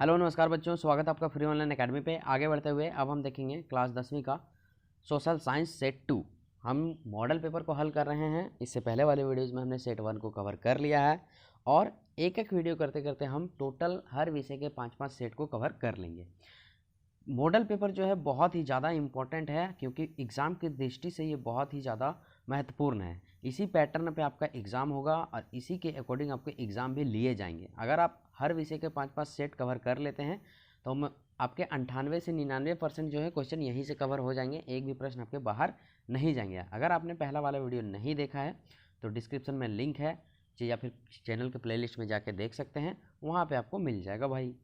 Hello नमस्कार बच्चों, स्वागत है आपका फ्री ऑनलाइन एकेडमी पे। आगे बढ़ते हुए अब हम देखेंगे क्लास 10वीं का सोशल साइंस सेट 2। हम मॉडल पेपर को हल कर रहे हैं। इससे पहले वाले वीडियोज़ में हमने सेट 1 को कवर कर लिया है और एक एक वीडियो करते करते हम टोटल हर विषय के 5-5 सेट को कवर कर लेंगे। मॉडल पेपर जो है बहुत ही ज़्यादा इम्पोर्टेंट है क्योंकि एग्ज़ाम की दृष्टि से ये बहुत ही ज़्यादा महत्वपूर्ण है। इसी पैटर्न पे आपका एग्ज़ाम होगा और इसी के अकॉर्डिंग आपके एग्ज़ाम भी लिए जाएंगे। अगर आप हर विषय के 5-5 सेट कवर कर लेते हैं तो हम आपके 98 से 99% जो है क्वेश्चन यहीं से कवर हो जाएंगे। एक भी प्रश्न आपके बाहर नहीं जाएंगे। अगर आपने पहला वाला वीडियो नहीं देखा है तो डिस्क्रिप्शन में लिंक है या फिर चैनल के प्लेलिस्ट में जाके देख सकते हैं, वहाँ पर आपको मिल जाएगा भाई।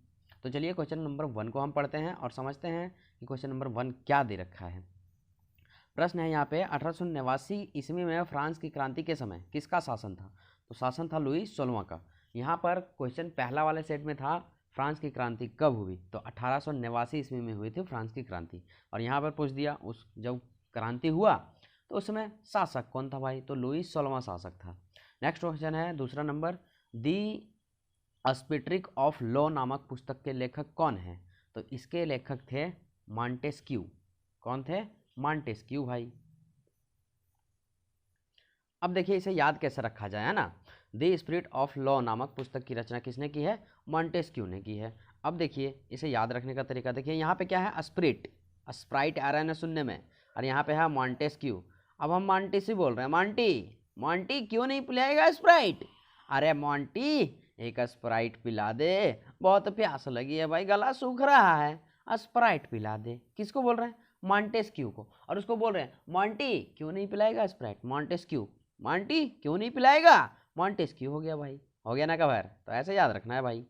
तो चलिए क्वेश्चन नंबर 1 को हम पढ़ते हैं और समझते हैं कि क्वेश्चन नंबर 1 क्या दे रखा है। प्रश्न है यहाँ पे 1889 ईस्वी में फ्रांस की क्रांति के समय किसका शासन था? तो शासन था लुई 16वां का। यहाँ पर क्वेश्चन पहला वाले सेट में था फ्रांस की क्रांति कब हुई, तो 1889 ईस्वी में हुई थी फ्रांस की क्रांति। और यहाँ पर पूछ दिया उस जब क्रांति हुआ तो उस समय शासक कौन था भाई, तो लुई 16वां शासक था। नेक्स्ट क्वेश्चन है दूसरा नंबर, दी स्पिट्रिक ऑफ लॉ नामक पुस्तक के लेखक कौन हैं? तो इसके लेखक थे मॉन्टेस्क्यू। कौन थे? मॉन्टेस्क्यू भाई। अब देखिए इसे याद कैसे रखा जाए, है ना। द स्पिरिट ऑफ लॉ नामक पुस्तक की रचना किसने की है? मॉन्टेस्क्यू ने की है। अब देखिए इसे याद रखने का तरीका देखिए, यहाँ पे क्या है? स्पिरिट, स्प्राइट आ रहा है ना सुनने में, और यहाँ पे है मॉन्टेस्क्यू। अब हम मॉन्टेसी बोल रहे हैं, मॉन्टी मॉन्टी क्यों नहीं पिलाएगा स्प्राइट? अरे मॉन्टी एक स्प्राइट पिला दे, बहुत प्यास लगी है भाई, गला सूख रहा है, स्प्राइट पिला दे। किसको बोल रहे हैं? मॉन्टेस्क्यू को। और उसको बोल रहे हैं मॉन्टी क्यों नहीं पिलाएगा स्प्राइट? मॉन्टेस्क्यू, मॉन्टी क्यों नहीं पिलाएगा? मॉन्टेस्क्यू हो गया भाई, हो गया ना कवर। तो ऐसे याद रखना है भाई।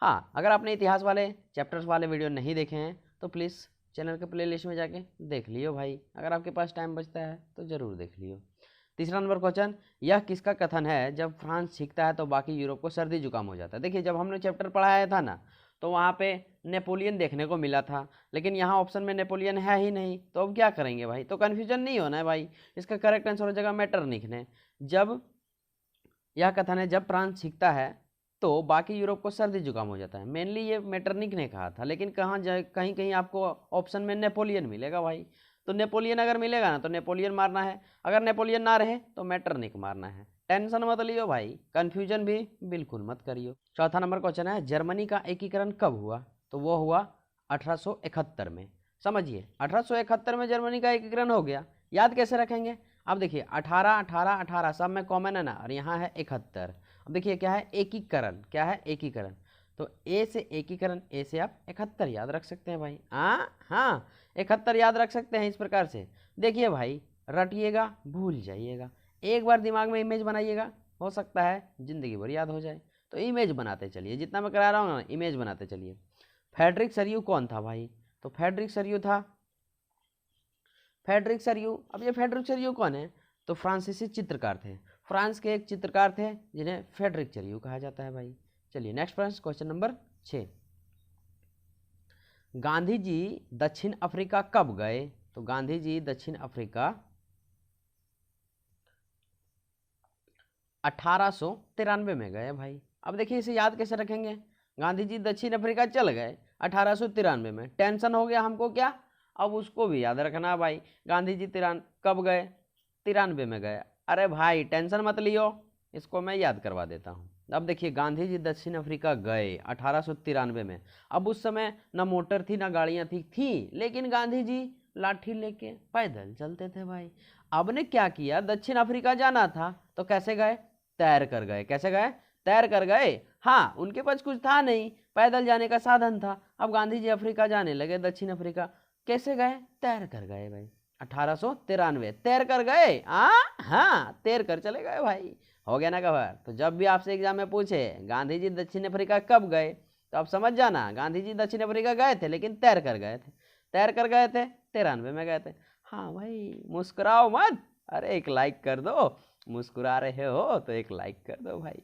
हाँ, अगर आपने इतिहास वाले चैप्टर्स वाले वीडियो नहीं देखे हैं तो प्लीज़ चैनल के प्लेलिस्ट में जाके देख लियो भाई। अगर आपके पास टाइम बचता है तो ज़रूर देख लियो। तीसरा नंबर क्वेश्चन, यह किसका कथन है जब फ्रांस सीखता है तो बाकी यूरोप को सर्दी जुकाम हो जाता है? देखिए जब हमने चैप्टर पढ़ाया था ना तो वहाँ पे नेपोलियन देखने को मिला था, लेकिन यहाँ ऑप्शन में नेपोलियन है ही नहीं, तो अब क्या करेंगे भाई? तो कन्फ्यूजन नहीं होना है भाई, इसका करेक्ट आंसर हो जाएगा मैटर लिखने। जब यह कथन है जब फ्रांस सीखता है तो बाकी यूरोप को सर्दी जुकाम हो जाता है, मेनली ये मेटरनिक ने कहा था, लेकिन कहाँ जाए कहीं कहीं आपको ऑप्शन में नेपोलियन मिलेगा भाई। तो नेपोलियन अगर मिलेगा ना तो नेपोलियन मारना है, अगर नेपोलियन ना रहे तो मेटरनिक मारना है। टेंशन मत लियो भाई, कंफ्यूजन भी बिल्कुल मत करियो। चौथा नंबर क्वेश्चन है, जर्मनी का एकीकरण कब हुआ? तो वो हुआ 1871 में। समझिए 1871 में जर्मनी का एकीकरण हो गया। याद कैसे रखेंगे? अब देखिए 18 18 18 सब में कॉमन है ना, और यहाँ है 71। अब देखिए क्या है? एकीकरण। क्या है? एकीकरण। तो ए से एकीकरण, ए से आप 71 याद रख सकते हैं भाई। हाँ 71 याद रख सकते हैं इस प्रकार से। देखिए भाई, रटिएगा भूल जाइएगा, एक बार दिमाग में इमेज बनाइएगा, हो सकता है जिंदगी भर याद हो जाए। तो इमेज बनाते चलिए, जितना मैं करा रहा हूँ ना इमेज बनाते चलिए। फ्रेडरिक सरियू कौन था भाई? तो फ्रेडरिक सरियू था, फ्रेडरिक सरियू। अब ये फ्रेडरिक सरियू कौन है? तो फ्रांसीसी चित्रकार थे, फ्रांस के एक चित्रकार थे जिन्हें फ्रेडरिक सरियू कहा जाता है भाई। चलिए नेक्स्ट प्रश्न, क्वेश्चन नंबर 6, गांधी जी दक्षिण अफ्रीका कब गए? तो गांधी जी दक्षिण अफ्रीका 1893 में गए भाई। अब देखिए इसे याद कैसे रखेंगे? गांधी जी दक्षिण अफ्रीका चल गए 1893 में, टेंशन हो गया हमको क्या? अब उसको भी याद रखना भाई, गांधी जी कब गए? 93 में गए। अरे भाई टेंशन मत लियो, इसको मैं याद करवा देता हूँ। अब देखिए गांधी जी दक्षिण अफ्रीका गए 1893 में। अब उस समय ना मोटर थी ना गाड़ियाँ थी, लेकिन गांधी जी लाठी लेके पैदल चलते थे भाई। अब ने क्या किया? दक्षिण अफ्रीका जाना था तो कैसे गए? तैर कर गए। कैसे गए? तैर कर गए। हाँ, उनके पास कुछ था नहीं, पैदल जाने का साधन था। अब गांधी जी अफ्रीका जाने लगे, दक्षिण अफ्रीका, कैसे गए? तैर कर गए भाई। 1893 तैर कर गए। हाँ तैर कर चले गए भाई। हो गया ना कवर। तो जब भी आपसे एग्जाम में पूछे गांधी जी दक्षिण अफ्रीका कब गए, तो आप समझ जाना गांधी जी दक्षिण अफ्रीका गए थे, लेकिन तैर कर गए थे। तैर कर गए थे, 93 में गए थे। हाँ भाई मुस्कुराओ मत, अरे एक लाइक कर दो, मुस्कुरा रहे हो तो एक लाइक कर दो भाई।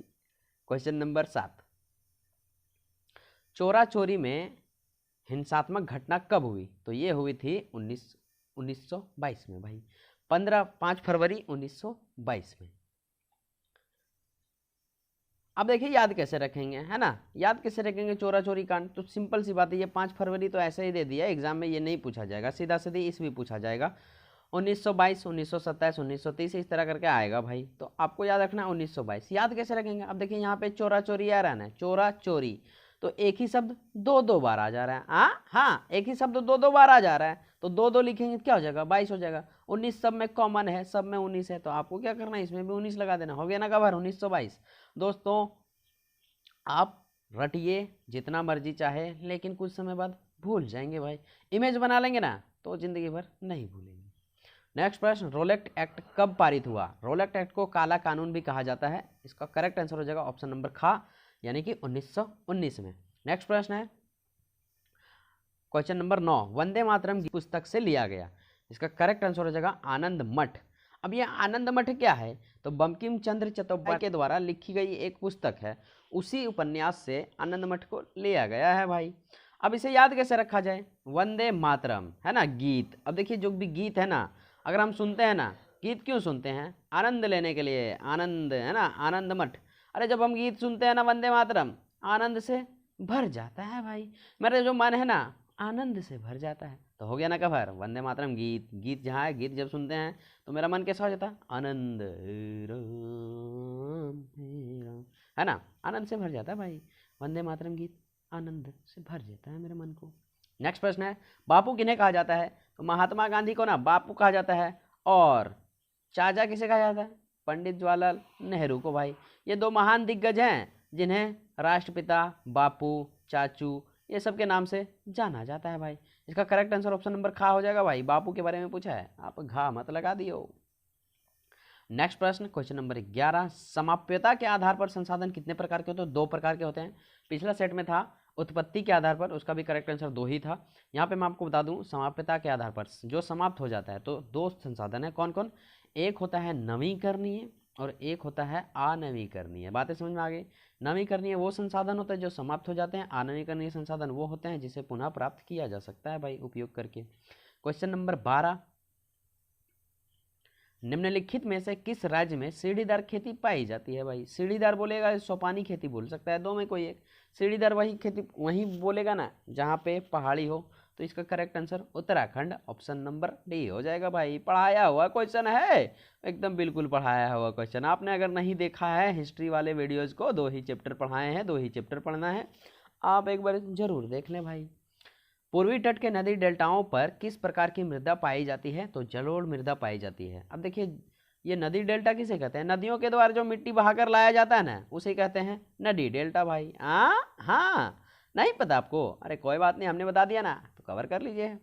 क्वेश्चन नंबर 7, चोरा चोरी में हिंसात्मक घटना कब हुई? तो ये हुई थी 1922 में भाई, 5 फरवरी 1922 में। अब देखिए याद कैसे रखेंगे, है ना, याद कैसे रखेंगे चोरा चोरी कांड। तो सिंपल सी बात है, ये 5 फरवरी तो ऐसे ही दे दिया एग्जाम में, ये नहीं पूछा जाएगा, सीधा सीधी इस भी पूछा जाएगा 1922, 1927, 1930 इस तरह करके आएगा भाई। तो आपको याद रखना 1922। याद कैसे रखेंगे, अब देखिए यहाँ पे चोरा चोरी आ रहा है ना, चोरा चोरी, तो एक ही शब्द दो दो बार आ जा रहा है। हाँ, एक ही शब्द दो दो बार आ जा रहा है, तो दो दो लिखेंगे क्या हो जाएगा, 22 हो जाएगा। 19 सब में कॉमन है, सब में 19 है, तो आपको क्या करना है, इसमें भी 19 लगा देना, हो गया ना कवर 1922। दोस्तों आप रटिए जितना मर्जी चाहे, लेकिन कुछ समय बाद भूल जाएंगे भाई। इमेज बना लेंगे ना तो जिंदगी भर नहीं भूलेंगे। नेक्स्ट प्रश्न, रोलेट एक्ट कब पारित हुआ। रोलेट एक्ट को काला कानून भी कहा जाता है। इसका करेक्ट आंसर हो जाएगा ऑप्शन नंबर खा, यानी कि 1919 में। नेक्स्ट प्रश्न है क्वेश्चन नंबर 9, वंदे मातरम की पुस्तक से लिया गया। इसका करेक्ट आंसर हो जाएगा आनंद मठ। अब ये आनंद मठ क्या है, तो बंकिम चंद्र चट्टोपाध्याय के द्वारा लिखी गई एक पुस्तक है, उसी उपन्यास से आनंद मठ को लिया गया है भाई। अब इसे याद कैसे रखा जाए, वंदे मातरम है ना गीत। अब देखिए जो भी गीत है ना, अगर हम सुनते हैं ना, गीत क्यों सुनते हैं, आनंद लेने के लिए, आनंद है ना, आनंद मठ। अरे जब हम गीत सुनते हैं ना वंदे मातरम, आनंद से भर जाता है भाई, मेरा जो मन है ना आनंद से भर जाता है। तो हो गया ना कवर, वंदे मातरम गीत, गीत जहाँ है, गीत जब सुनते हैं तो मेरा मन कैसा हो जाता है, आनंद है ना, आनंद से भर जाता है भाई। वंदे मातरम गीत आनंद से भर जाता है मेरे मन को। नेक्स्ट प्रश्न है, बापू किन्हें कहा जाता है, तो महात्मा गांधी को ना बापू कहा जाता है, और चाचा किसे कहा जाता है, पंडित जवाहरलाल नेहरू को भाई। ये दो महान दिग्गज हैं जिन्हें राष्ट्रपिता, बापू, चाचू ये सब के नाम से जाना जाता है भाई। इसका करेक्ट आंसर ऑप्शन नंबर खा हो जाएगा भाई। बापू के बारे में पूछा है, आप घा मत लगा दियो। नेक्स्ट प्रश्न क्वेश्चन नंबर 11, समाप्यता के आधार पर संसाधन कितने प्रकार के होते हैं, 2 प्रकार के होते हैं। पिछला सेट में था उत्पत्ति के आधार पर, उसका भी करेक्ट आंसर 2 ही था। यहाँ पे मैं आपको बता दूं समाप्यता के आधार पर जो समाप्त हो जाता है, तो 2 संसाधन है, कौन कौन, एक होता है नवीकरणीय और एक होता है अनवीकरणीय। बातें समझ में आ गई। नवीकरणीय वो संसाधन होता है जो समाप्त हो जाते हैं, अनवीकरणीय संसाधन वो होते हैं जिसे पुनः प्राप्त किया जा सकता है भाई उपयोग करके। क्वेश्चन नंबर 12, निम्नलिखित में से किस राज्य में सीढ़ीदार खेती पाई जाती है भाई। सीढ़ीदार बोलेगा, सोपानी खेती बोल सकता है, 2 में कोई एक। सीढ़ीदार वही खेती वहीं बोलेगा ना जहाँ पे पहाड़ी हो, तो इसका correct answer Uttarakhand, option number D हो जाएगा भाई। पढ़ाया हुआ क्वेश्चन है, एकदम बिल्कुल पढ़ाया हुआ क्वेश्चन। आपने अगर नहीं देखा है हिस्ट्री वाले वीडियोज को, 2 ही चैप्टर पढ़ाए हैं, 2 ही चैप्टर पढ़ना है, आप एक बार जरूर देख लें भाई। पूर्वी तट के नदी डेल्टाओं पर किस प्रकार की मृदा पाई जाती है, तो जलोढ़ मृदा पाई जाती है। अब देखिए ये नदी डेल्टा किसे कहते हैं, नदियों के द्वारा जो मिट्टी बहाकर लाया जाता है ना उसे कहते हैं नदी डेल्टा भाई। हाँ, नहीं पता आपको, अरे कोई बात नहीं, हमने बता दिया ना, तो कवर कर लीजिए।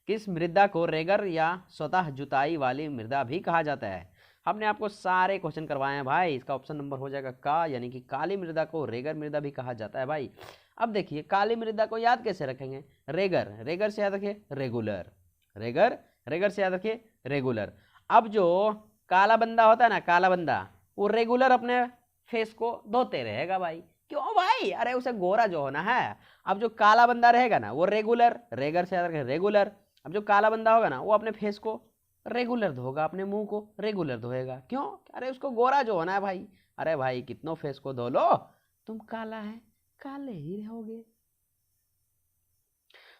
किस मृदा को रेगर या स्वतः जुताई वाली मृदा भी कहा जाता है। हमने आपको सारे क्वेश्चन करवाए हैं भाई, इसका ऑप्शन नंबर हो जाएगा का, यानी कि काली मृदा को रेगर मृदा भी कहा जाता है भाई। अब देखिए काली मृदा को याद कैसे रखेंगे, रेगर, रेगर से याद रखिए रेगुलर, रेगर, रेगर से याद रखिए रेगुलर। अब जो काला बंदा होता है ना, काला बंदा, वो रेगुलर अपने फेस को धोते रहेगा भाई। क्यों भाई, अरे उसे गोरा जो होना है। अब जो काला बंदा रहेगा ना वो रेगुलर, रेगर से याद रखें रेगुलर। अब जो काला बंदा होगा ना वो अपने फेस को रेगुलर धोगा, अपने मुंह को रेगुलर धोएगा। क्यों, अरे उसको गोरा जो होना है भाई। अरे भाई कितनों फेस को धो लो, तुम काला है, काले ही रहोगे।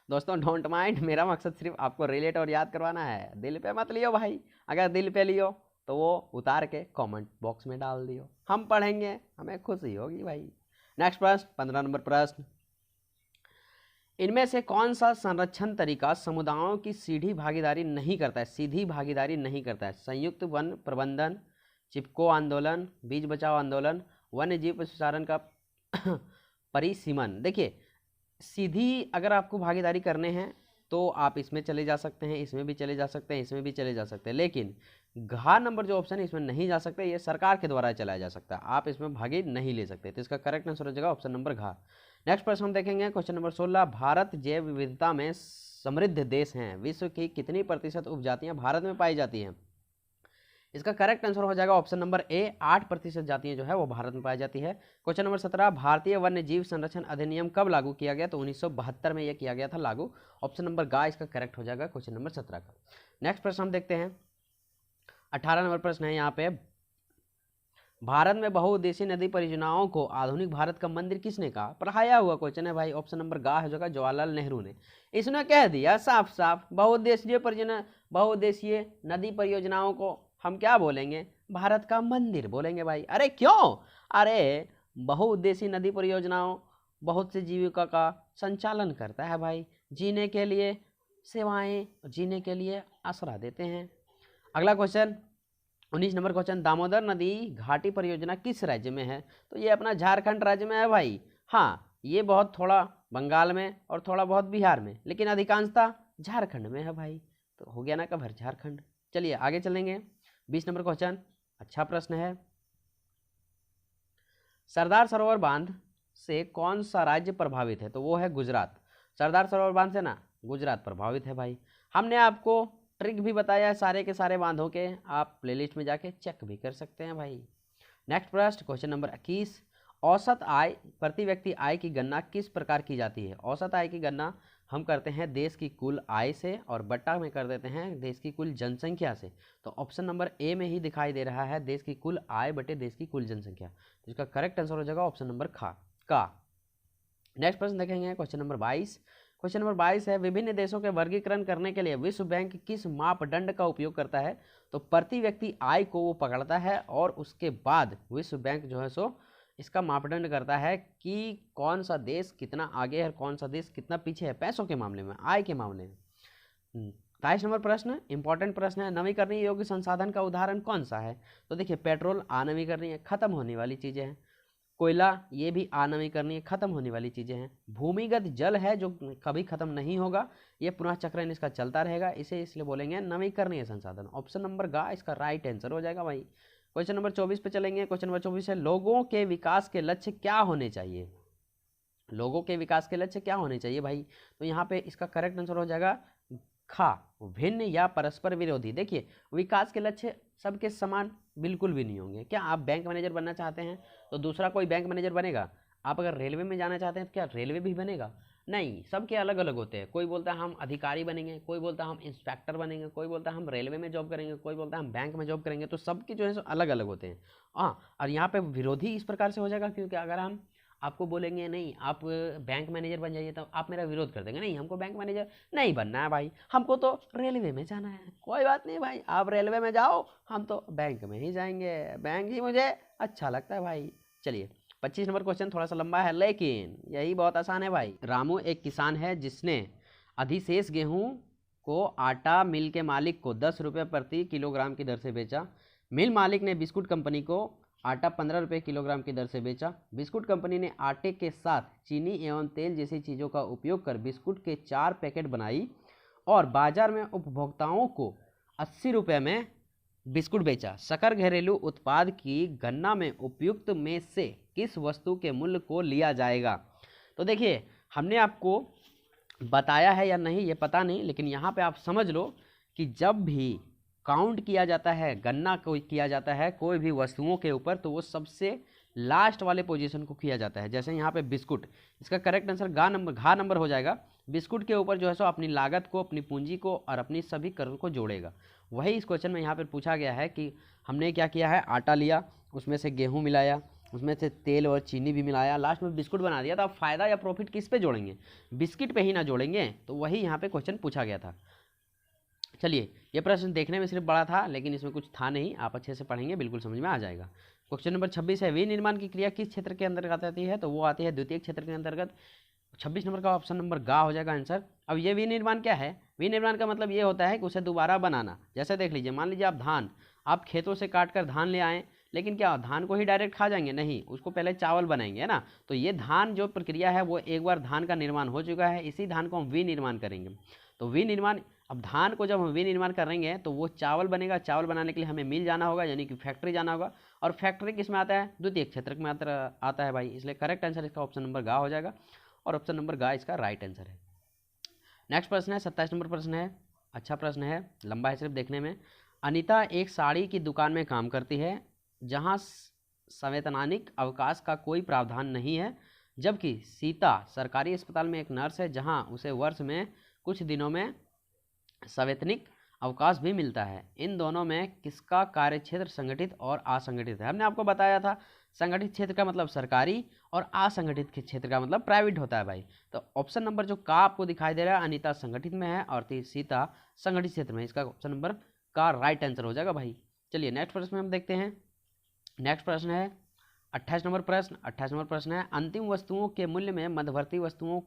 दोस्तों डोंट माइंड, मेरा मकसद सिर्फ आपको रिलेट और याद करवाना है, दिल पे मत लियो भाई। अगर दिल पे लियो तो वो उतार के कमेंट बॉक्स में डाल दियो, हम पढ़ेंगे, हमें खुशी होगी भाई। नेक्स्ट प्रश्न 15 नंबर प्रश्न, इनमें से कौन सा संरक्षण तरीका समुदायों की सीधी भागीदारी नहीं करता है, सीधी भागीदारी नहीं करता है। संयुक्त वन प्रबंधन, चिपको आंदोलन, बीज बचाओ आंदोलन, वन्य जीव प्रसारण का परिसीमन। देखिए सीधी अगर आपको भागीदारी करने हैं तो आप इसमें चले जा सकते हैं, इसमें भी चले जा सकते हैं, इसमें भी चले जा सकते हैं, लेकिन घ नंबर जो ऑप्शन है इसमें नहीं जा सकते, ये सरकार के द्वारा चलाया जा सकता है, आप इसमें भागी नहीं ले सकते। तो इसका करेक्ट आंसर हो जाएगा ऑप्शन नंबर घ। नेक्स्ट प्रश्न हम देखेंगे क्वेश्चन नंबर 16, भारत जैव विविधता में समृद्ध देश हैं, विश्व की कितनी प्रतिशत उपजातियां भारत में पाई जाती हैं। इसका करेक्ट आंसर हो जाएगा ऑप्शन नंबर ए, 8% जातियां जो है वो भारत में पाई जाती है। क्वेश्चन नंबर 17, भारतीय वन्य जीव संरक्षण अधिनियम कब लागू किया गया, तो 1972 में यह किया गया था लागू, ऑप्शन नंबर गा इसका करेक्ट हो जाएगा क्वेश्चन नंबर 17 का। नेक्स्ट प्रश्न हम देखते हैं 18 नंबर प्रश्न है यहाँ पे, भारत में बहुउद्देशीय नदी परियोजनाओं को आधुनिक भारत का मंदिर किसने कहा? पढ़ाया हुआ क्वेश्चन है भाई। ऑप्शन नंबर गा हो जाएगा, जवाहरलाल नेहरू ने। इसने कह दिया साफ साफ, बहुउद्देशीय नदी परियोजनाओं को हम क्या बोलेंगे? भारत का मंदिर बोलेंगे भाई। अरे क्यों? अरे बहुउद्देशीय नदी परियोजनाओं बहुत सी जीविका का संचालन करता है भाई, जीने के लिए सेवाएं, जीने के लिए आसरा देते हैं। अगला क्वेश्चन 19 नंबर क्वेश्चन, दामोदर नदी घाटी परियोजना किस राज्य में है? तो ये अपना झारखंड राज्य में है भाई। हाँ, ये बहुत थोड़ा बंगाल में और थोड़ा बहुत बिहार में, लेकिन अधिकांशतः झारखंड में है भाई। तो हो गया ना कवर झारखंड। चलिए आगे चलेंगे। 20 नंबर क्वेश्चन, अच्छा प्रश्न है। सरदार सरोवर बांध से कौन सा राज्य प्रभावित है? तो वो है गुजरात। सरदार सरोवर बांध से ना गुजरात प्रभावित है भाई। हमने आपको ट्रिक भी बताया है सारे के सारे बांधों के, आप प्लेलिस्ट में जाके चेक भी कर सकते हैं भाई। नेक्स्ट प्रश्न क्वेश्चन नंबर 21, औसत आय प्रति व्यक्ति आय की गणना किस प्रकार की जाती है? औसत आय की गणना हम करते हैं देश की कुल आय से और बट्टा में कर देते हैं देश की कुल जनसंख्या से। तो ऑप्शन नंबर ए में ही दिखाई दे रहा है, देश की कुल आय बटे देश की कुल जनसंख्या। तो इसका करेक्ट आंसर हो जाएगा ऑप्शन नंबर का। नेक्स्ट प्रश्न देखेंगे क्वेश्चन नंबर 22। क्वेश्चन नंबर 22 है, विभिन्न देशों के वर्गीकरण करने के लिए विश्व बैंक किस मापदंड का उपयोग करता है? तो प्रति व्यक्ति आय को वो पकड़ता है और उसके बाद विश्व बैंक जो है सो इसका मापदंड करता है कि कौन सा देश कितना आगे है, कौन सा देश कितना पीछे है पैसों के मामले में, आय के मामले में। 23 नंबर प्रश्न इंपॉर्टेंट प्रश्न है, नवीकरणीय योग्य संसाधन का उदाहरण कौन सा है? तो देखिए पेट्रोल अनवीकरणीय खत्म होने वाली चीजें हैं, कोयला ये भी अनवीकरणीय खत्म होने वाली चीजें हैं, भूमिगत जल है जो कभी खत्म नहीं होगा, ये पुनः चक्रण इसका चलता रहेगा, इसे इसलिए बोलेंगे नवीकरणीय संसाधन। ऑप्शन नंबर गा इसका राइट आंसर हो जाएगा भाई। क्वेश्चन नंबर 24 पे चलेंगे। क्वेश्चन नंबर 24 है, लोगों के विकास के लक्ष्य क्या होने चाहिए? लोगों के विकास के लक्ष्य क्या होने चाहिए भाई? तो यहाँ पे इसका करेक्ट आंसर हो जाएगा खा, भिन्न या परस्पर विरोधी। देखिए विकास के लक्ष्य सबके समान बिल्कुल भी नहीं होंगे। क्या आप बैंक मैनेजर बनना चाहते हैं तो दूसरा कोई बैंक मैनेजर बनेगा? आप अगर रेलवे में जाना चाहते हैं तो क्या रेलवे भी बनेगा? नहीं, सबके अलग अलग होते हैं। कोई बोलता है हम अधिकारी बनेंगे, कोई बोलता है हम इंस्पेक्टर बनेंगे, कोई बोलता है हम रेलवे में जॉब करेंगे, कोई बोलता है हम बैंक में जॉब करेंगे। तो सबके जो है अलग अलग होते हैं। हाँ, और यहाँ पे विरोधी इस प्रकार से हो जाएगा क्योंकि अगर हम आपको बोलेंगे नहीं आप बैंक मैनेजर बन जाइए तो आप मेरा विरोध कर देंगे, नहीं हमको बैंक मैनेजर नहीं बनना है भाई, हमको तो रेलवे में जाना है। कोई बात नहीं भाई, आप रेलवे में जाओ, हम तो बैंक में ही जाएंगे, बैंक ही मुझे अच्छा लगता है भाई। चलिए 25 नंबर क्वेश्चन थोड़ा सा लंबा है लेकिन यही बहुत आसान है भाई। रामू एक किसान है जिसने अधिशेष गेहूं को आटा मिल के मालिक को 10 रुपये प्रति किलोग्राम की दर से बेचा। मिल मालिक ने बिस्कुट कंपनी को आटा 15 रुपये किलोग्राम की दर से बेचा। बिस्कुट कंपनी ने आटे के साथ चीनी एवं तेल जैसी चीज़ों का उपयोग कर बिस्कुट के 4 पैकेट बनाई और बाजार में उपभोक्ताओं को 80 रुपये में बिस्कुट बेचा। सकल घरेलू उत्पाद की गणना में उपयुक्त में से किस वस्तु के मूल्य को लिया जाएगा? तो देखिए हमने आपको बताया है या नहीं ये पता नहीं, लेकिन यहाँ पे आप समझ लो कि जब भी काउंट किया जाता है, गणना कोई किया जाता है कोई भी वस्तुओं के ऊपर, तो वो सबसे लास्ट वाले पोजीशन को किया जाता है। जैसे यहाँ पे बिस्कुट, इसका करेक्ट आंसर घा नंबर हो जाएगा। बिस्कुट के ऊपर जो है सो अपनी लागत को, अपनी पूंजी को और अपनी सभी करों को जोड़ेगा। वही इस क्वेश्चन में यहाँ पर पूछा गया है कि हमने क्या किया है, आटा लिया, उसमें से गेहूँ मिलाया, उसमें से तेल और चीनी भी मिलाया, लास्ट में बिस्कुट बना दिया। तो आप फायदा या प्रॉफिट किस पे जोड़ेंगे? बिस्किट पे ही ना जोड़ेंगे। तो वही यहाँ पे क्वेश्चन पूछा गया था। चलिए ये प्रश्न देखने में सिर्फ बड़ा था लेकिन इसमें कुछ था नहीं, आप अच्छे से पढ़ेंगे बिल्कुल समझ में आ जाएगा। क्वेश्चन नंबर 26 है, विनिर्माण की क्रिया किस क्षेत्र के अंतर्गत आती है? तो वो आती है द्वितीय क्षेत्र के अंतर्गत। 26 नंबर का ऑप्शन नंबर गा हो जाएगा आंसर। अब ये विनिर्माण क्या है? विनिर्माण का मतलब ये होता है कि उसे दोबारा बनाना। जैसे देख लीजिए, मान लीजिए आप खेतों से काट कर धान ले आए, लेकिन क्या धान को ही डायरेक्ट खा जाएंगे? नहीं, उसको पहले चावल बनाएंगे, है ना। तो ये धान जो प्रक्रिया है वो एक बार धान का निर्माण हो चुका है, इसी धान को हम विनिर्माण करेंगे। तो विनिर्माण, अब धान को जब हम विनिर्माण करेंगे तो वो चावल बनेगा। चावल बनाने के लिए हमें मिल जाना होगा, यानी कि फैक्ट्री जाना होगा। और फैक्ट्री किस में आता है? द्वितीय क्षेत्र में आता है भाई। इसलिए करेक्ट आंसर इसका ऑप्शन नंबर गा हो जाएगा और ऑप्शन नंबर गा इसका राइट आंसर है। नेक्स्ट प्रश्न है 27 नंबर प्रश्न है, अच्छा प्रश्न है, लंबा है सिर्फ देखने में। अनीता एक साड़ी की दुकान में काम करती है जहां संवैधानिक अवकाश का कोई प्रावधान नहीं है, जबकि सीता सरकारी अस्पताल में एक नर्स है जहां उसे वर्ष में कुछ दिनों में संवैधानिक अवकाश भी मिलता है। इन दोनों में किसका कार्यक्षेत्र संगठित और असंगठित है? हमने आपको बताया था संगठित क्षेत्र का मतलब सरकारी और असंगठित के क्षेत्र का मतलब प्राइवेट होता है भाई। तो ऑप्शन नंबर जो का आपको दिखाई दे रहा है, अनीता संगठित में है और सीता संगठित क्षेत्र में, इसका ऑप्शन नंबर का राइट आंसर हो जाएगा भाई। चलिए नेक्स्ट प्रश्न में हम देखते हैं। नेक्स्ट प्रश्न है 28 नंबर प्रश्न। 28 नंबर प्रश्न है अंतिम वस्तुओं के मूल्य में मध्यवर्ती वस्तुओं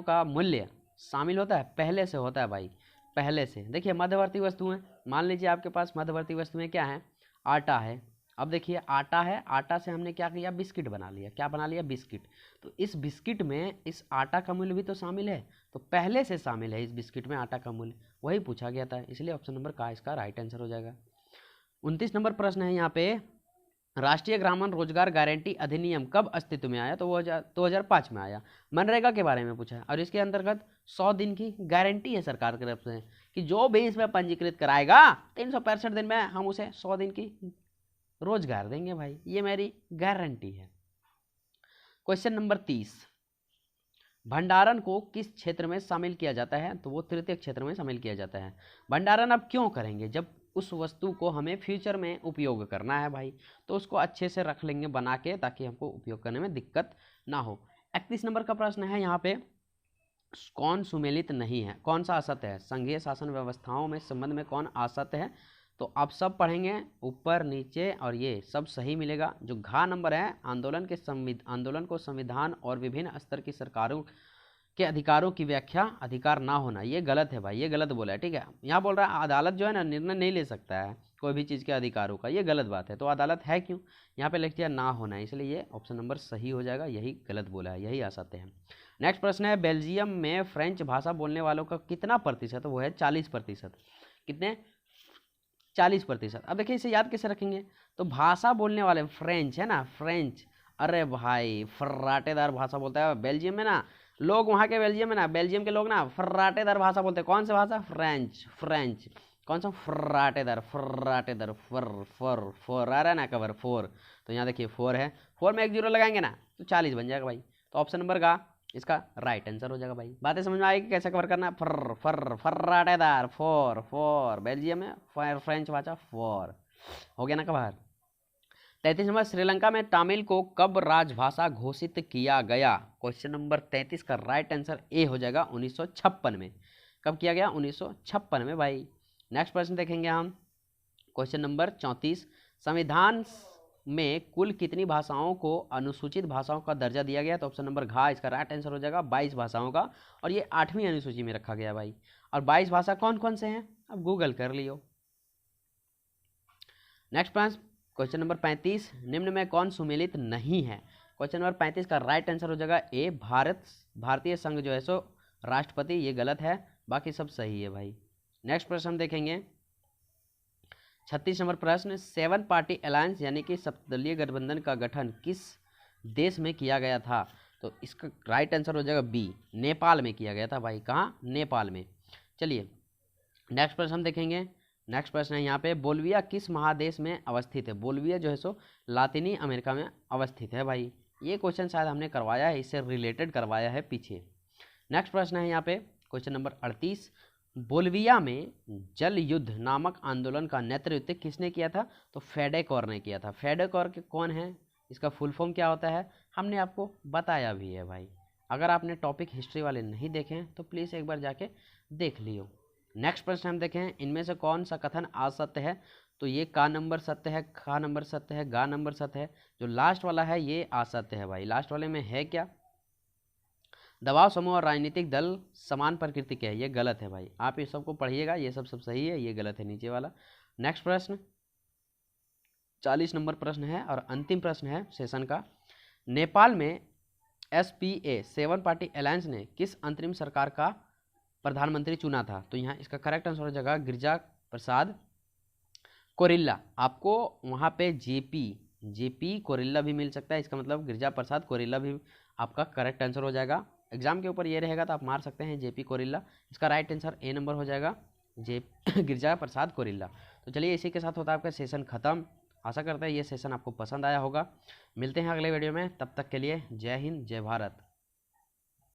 का मूल्य शामिल होता है? पहले से होता है भाई, पहले से। देखिए मध्यवर्ती वस्तुएं, मान लीजिए आपके पास मध्यवर्ती वस्तुएं क्या हैं? आटा है। अब देखिए आटा है, आटा से हमने क्या किया? बिस्किट बना लिया। क्या बना लिया? बिस्किट। तो इस बिस्किट में इस आटा का मूल्य भी तो शामिल है, तो पहले से शामिल है इस बिस्किट में आटा का मूल्य, वही पूछा गया था, इसलिए ऑप्शन नंबर का इसका राइट आंसर हो जाएगा। 29 नंबर प्रश्न है यहाँ पे, राष्ट्रीय ग्रामीण रोजगार गारंटी अधिनियम कब अस्तित्व में आया? तो वो 2005 में आया। मनरेगा के बारे में पूछा है और इसके अंतर्गत 100 दिन की गारंटी है सरकार की तरफ से कि जो भी इसमें पंजीकृत कराएगा 365 दिन में हम उसे 100 दिन की रोजगार देंगे भाई, ये मेरी गारंटी है। क्वेश्चन नंबर 30, भंडारण को किस क्षेत्र में शामिल किया जाता है? तो वो तृतीय क्षेत्र में शामिल किया जाता है। भंडारण अब क्यों करेंगे? जब उस वस्तु को हमें फ्यूचर में उपयोग करना है भाई, तो उसको अच्छे से रख लेंगे बना के, ताकि हमको उपयोग करने में दिक्कत ना हो। 31 नंबर का प्रश्न है यहाँ पे, कौन सुमेलित नहीं है? कौन सा असत्य है? संघीय शासन व्यवस्थाओं में संबंध में कौन असत्य है? तो आप सब पढ़ेंगे ऊपर नीचे और ये सब सही मिलेगा। जो घ नंबर है, आंदोलन को संविधान और विभिन्न स्तर की सरकारों के अधिकारों की व्याख्या अधिकार ना होना, ये गलत है भाई, ये गलत बोला है। ठीक है, यहाँ बोल रहा है अदालत जो है ना निर्णय नहीं ले सकता है कोई भी चीज़ के अधिकारों का, ये गलत बात है। तो अदालत है क्यों? यहाँ पे लिख दिया ना होना, इसलिए ये ऑप्शन नंबर सही हो जाएगा, यही गलत बोला है, यही असत्य है। नेक्स्ट प्रश्न है, बेल्जियम में फ्रेंच भाषा बोलने वालों का कितना प्रतिशत? वो है 40%। कितने? 40%। अब देखिए इसे याद कैसे रखेंगे? तो भाषा बोलने वाले फ्रेंच है ना, फ्रेंच, अरे भाई फर्राटेदार भाषा बोलता है बेल्जियम में ना लोग, वहाँ के बेल्जियम में ना, बेल्जियम के लोग ना फर्राटेदार भाषा बोलते हैं। कौन सा भाषा? फ्रेंच। फ्रेंच कौन सा? फर्राटेदार, फर्राटेदार, फर फर फर आ रहा है ना कवर, फोर। तो यहाँ देखिए 4 है, 4 में 1 जीरो लगाएंगे ना तो 40 बन जाएगा भाई। तो ऑप्शन नंबर का इसका राइट आंसर हो जाएगा भाई। बातें समझ में आएगी कैसे कवर करना है? फर फर फर्राटेदार, फोर फोर, बेल्जियम में फ्रेंच भाषा 4 हो गया ना कवर। 33 नंबर, श्रीलंका में तमिल को कब राजभाषा घोषित किया गया? क्वेश्चन नंबर 33 का राइट आंसर ए हो जाएगा 1956 में। कब किया गया? 1956 में भाई। नेक्स्ट प्रश्न देखेंगे हम, क्वेश्चन नंबर 34, संविधान में कुल कितनी भाषाओं को अनुसूचित भाषाओं का दर्जा दिया गया? तो ऑप्शन नंबर घ इसका राइट आंसर हो जाएगा 22 भाषाओं का, और ये 8वीं अनुसूची में रखा गया भाई। और 22 भाषा कौन कौन से हैं? अब गूगल कर लियो। नेक्स्ट प्रश्न, क्वेश्चन नंबर 35, निम्न में कौन सुमेलित नहीं है? क्वेश्चन नंबर 35 का राइट आंसर हो जाएगा ए, भारतीय संघ जो है सो राष्ट्रपति, ये गलत है, बाकी सब सही है भाई। नेक्स्ट प्रश्न हम देखेंगे 36 नंबर प्रश्न, 7 पार्टी अलायंस यानी कि सप्तदलीय गठबंधन का गठन किस देश में किया गया था? तो इसका राइट आंसर हो जाएगा बी, नेपाल में किया गया था भाई। कहाँ? नेपाल में। चलिए नेक्स्ट प्रश्न हम देखेंगे। नेक्स्ट प्रश्न है यहाँ पे, बोल्विया किस महादेश में अवस्थित है? बोल्विया जो है सो लातिनी अमेरिका में अवस्थित है भाई। ये क्वेश्चन शायद हमने करवाया है, इससे रिलेटेड करवाया है पीछे। नेक्स्ट प्रश्न है यहाँ पे क्वेश्चन नंबर 38, बोल्विया में जल युद्ध नामक आंदोलन का नेतृत्व किसने किया था? तो फेडेकोर ने किया था। फेडेकोर के कौन है? इसका फुल फॉर्म क्या होता है? हमने आपको बताया भी है भाई। अगर आपने टॉपिक हिस्ट्री वाले नहीं देखे हैं तो प्लीज़ एक बार जाके देख लियो। नेक्स्ट प्रश्न हम देखें, इनमें से कौन सा कथन असत्य है? तो ये का नंबर सत्य है, खा नंबर सत्य है, गा नंबर सत्य है। जो लास्ट वाला है ये असत्य है भाई। लास्ट वाले में है क्या? दबाव समूह और राजनीतिक दल समान प्रकृति के है, ये गलत है भाई। आप ये सबको पढ़िएगा, ये सब सही है, ये गलत है नीचे वाला। नेक्स्ट प्रश्न 40 नंबर प्रश्न है और अंतिम प्रश्न है सेशन का, नेपाल में SPA 7 पार्टी अलायंस ने किस अंतरिम सरकार का प्रधानमंत्री चुना था? तो यहाँ इसका करेक्ट आंसर हो जाएगा गिरिजा प्रसाद कोरिल्ला। आपको वहाँ पे जेपी कोरिल्ला भी मिल सकता है, इसका मतलब गिरिजा प्रसाद कोरिल्ला भी आपका करेक्ट आंसर हो जाएगा। एग्जाम के ऊपर ये रहेगा तो आप मार सकते हैं जेपी कोरिल्ला। इसका राइट आंसर ए नंबर हो जाएगा, गिरिजा प्रसाद कोरिल्ला। तो चलिए इसी के साथ होता है आपका सेशन खत्म। आशा करते हैं ये सेशन आपको पसंद आया होगा। मिलते हैं अगले वीडियो में, तब तक के लिए जय हिंद जय भारत।